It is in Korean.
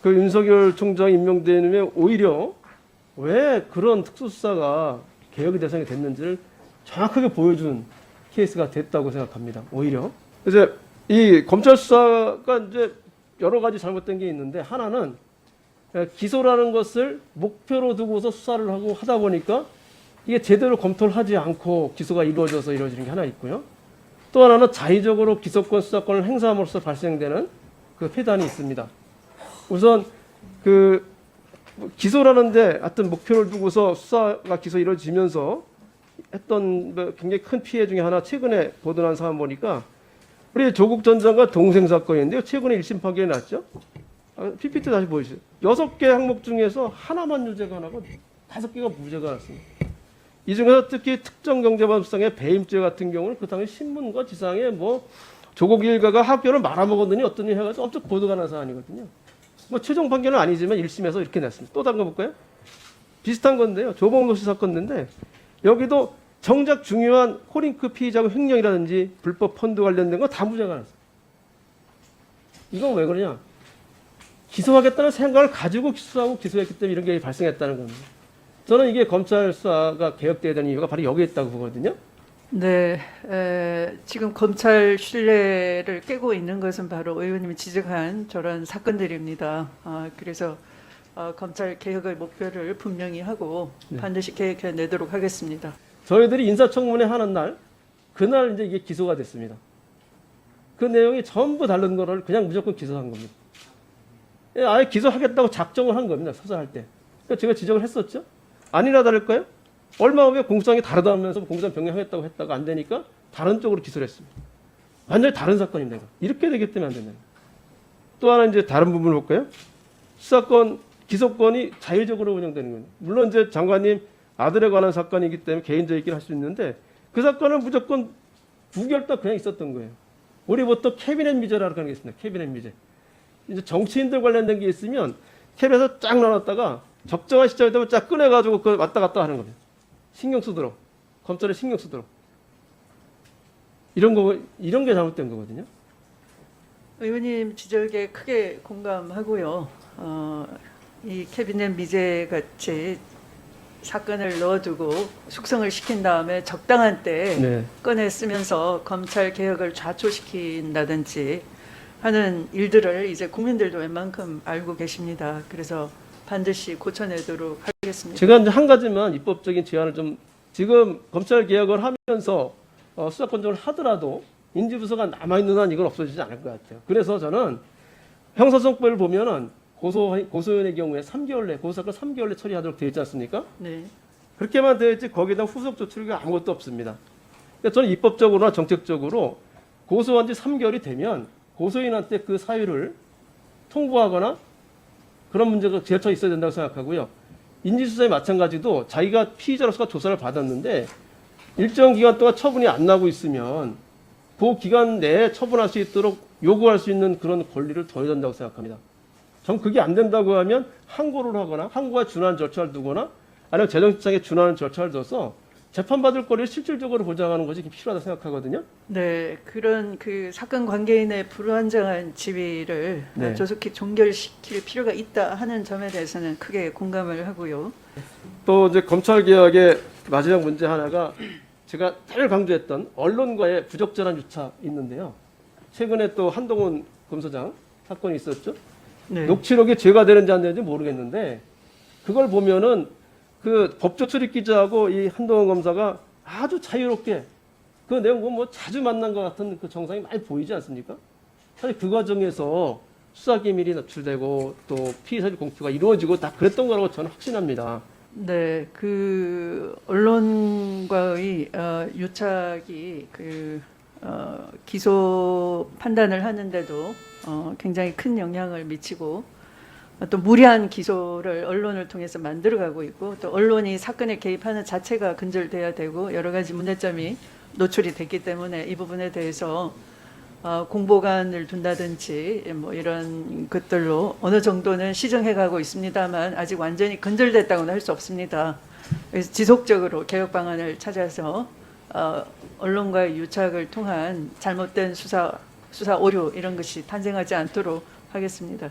그 윤석열 총장 임명된 후에 오히려 왜 그런 특수수사가 개혁의 대상이 됐는지를 정확하게 보여준 케이스가 됐다고 생각합니다. 오히려. 이제 이 검찰 수사가 이제 여러 가지 잘못된 게 있는데 하나는 기소라는 것을 목표로 두고서 수사를 하고 하다 보니까 이게 제대로 검토를 하지 않고 기소가 이루어져서 이루어지는 게 하나 있고요. 또 하나는 자의적으로 기소권, 수사권을 행사함으로써 발생되는 그 폐단이 있습니다. 우선 그 기소라는데 어떤 목표를 두고서 수사가 기소 이루어지면서 했던 굉장히 큰 피해 중에 하나 최근에 보도난 사안 보니까 우리 조국 전 장관 동생 사건인데요. 최근에 1심 판결이 났죠. PPT 다시 보여주세요. 6개 항목 중에서 하나만 유죄가 나고 5개가 무죄가 났습니다. 이 중에서 특히 특정경제범죄의 배임죄 같은 경우는 그 당시 신문과 지상에 뭐 조국 일가가 학교를 말아먹었더니 어떤 일 해가지고 엄청 보도가 난 사안이거든요. 뭐 최종 판결은 아니지만 1심에서 이렇게 냈습니다. 또 다른 거 볼까요? 비슷한 건데요. 조범도 씨 사건인데 여기도 정작 중요한 코링크 피의자고 횡령이라든지 불법 펀드 관련된 거 다 무죄가 났어요. 이건 왜 그러냐? 기소하겠다는 생각을 가지고 수사하고 기소했기 때문에 이런 게 발생했다는 겁니다. 저는 이게 검찰 수사가 개혁돼야 되는 이유가 바로 여기에 있다고 보거든요. 네, 지금 검찰 신뢰를 깨고 있는 것은 바로 의원님이 지적한 저런 사건들입니다. 그래서 검찰 개혁의 목표를 분명히 하고 반드시 개혁해내도록 하겠습니다. 저희들이 인사청문회 하는 날, 그날 이제 이게 기소가 됐습니다. 그 내용이 전부 다른 거를 그냥 무조건 기소한 겁니다. 아예 기소하겠다고 작정을 한 겁니다. 수사할 때. 그러니까 제가 지적을 했었죠. 아니나 다를까요? 얼마 후에 공소장이 다르다면서 공소장 변경하겠다고 했다가 안 되니까 다른 쪽으로 기소를 했습니다. 완전히 다른 사건입니다. 이렇게 되기 때문에 안 된다. 또 하나 이제 다른 부분을 볼까요? 수사권, 기소권이 자율적으로 운영되는 겁니다. 물론 이제 장관님 아들에 관한 사건이기 때문에 개인적이긴 할 수 있는데 그 사건은 무조건 부결도 그냥 있었던 거예요. 우리 보통 캐비넷 미제라고 하는 게 있습니다. 캐비넷 미제. 이제 정치인들 관련된 게 있으면 캡에서 쫙 넣어놨다가 적정한 시점이 되면 쫙 꺼내가지고 그걸 왔다 갔다 하는 겁니다. 신경 쓰도록. 검찰에 신경 쓰도록. 이런 게 잘못된 거거든요. 의원님 지적에 크게 공감하고요. 이 캐비넷 미제 같이 사건을 넣어두고 숙성을 시킨 다음에 적당한 때 꺼내 쓰면서 검찰 개혁을 좌초시킨다든지 하는 일들을 이제 국민들도 웬만큼 알고 계십니다. 그래서 반드시 고쳐내도록 하겠습니다. 제가 이제 한 가지만 입법적인 제안을 좀 지금 검찰 개혁을 하면서 수사권정을 하더라도 인지부서가 남아있는 한 이건 없어지지 않을 것 같아요. 그래서 저는 형사소송법을 보면은 고소연의 경우에 3개월 내, 고소사건 3개월 내 처리하도록 되어 있지 않습니까? 네. 그렇게만 되어 있지 거기에다 후속 조치가 아무것도 없습니다. 그러니까 저는 입법적으로나 정책적으로 고소한 지 3개월이 되면 고소인한테 그 사유를 통보하거나 그런 문제가 제철 있어야 된다고 생각하고요. 인지수사에 마찬가지도 자기가 피의자로서 조사를 받았는데 일정 기간 동안 처분이 안 나고 있으면 그 기간 내에 처분할 수 있도록 요구할 수 있는 그런 권리를 둬야 된다고 생각합니다. 전 그게 안 된다고 하면 항고를 하거나 항고와 준하는 절차를 두거나 아니면 재정신상에 준하는 절차를 둬서 재판받을 거리를 실질적으로 보장하는 것이 필요하다고 생각하거든요. 네, 그런 그 사건 관계인의 불완전한 지위를 조속히 종결시킬 필요가 있다 하는 점에 대해서는 크게 공감을 하고요. 또 이제 검찰 개혁의 마지막 문제 하나가 제가 늘 강조했던 언론과의 부적절한 유착 있는데요. 최근에 또 한동훈 검사장 사건이 있었죠. 네. 녹취록이 죄가 되는지 안 되는지 모르겠는데 그걸 보면은 그 법조 출입 기자하고 이 한동훈 검사가 아주 자유롭게 그 내용 보면 뭐 자주 만난 것 같은 그 정상이 많이 보이지 않습니까? 사실 그 과정에서 수사 기밀이 노출되고 또 피의 사실 공표가 이루어지고 다 그랬던 거라고 저는 확신합니다. 네, 그 언론과의 유착이 그 기소 판단을 하는데도 굉장히 큰 영향을 미치고 또 무리한 기소를 언론을 통해서 만들어가고 있고 또 언론이 사건에 개입하는 자체가 근절돼야 되고 여러 가지 문제점이 노출이 됐기 때문에 이 부분에 대해서 공보관을 둔다든지 뭐 이런 것들로 어느 정도는 시정해가고 있습니다만 아직 완전히 근절됐다고는 할 수 없습니다. 그래서 지속적으로 개혁 방안을 찾아서 언론과의 유착을 통한 잘못된 수사 오류 이런 것이 탄생하지 않도록 하겠습니다.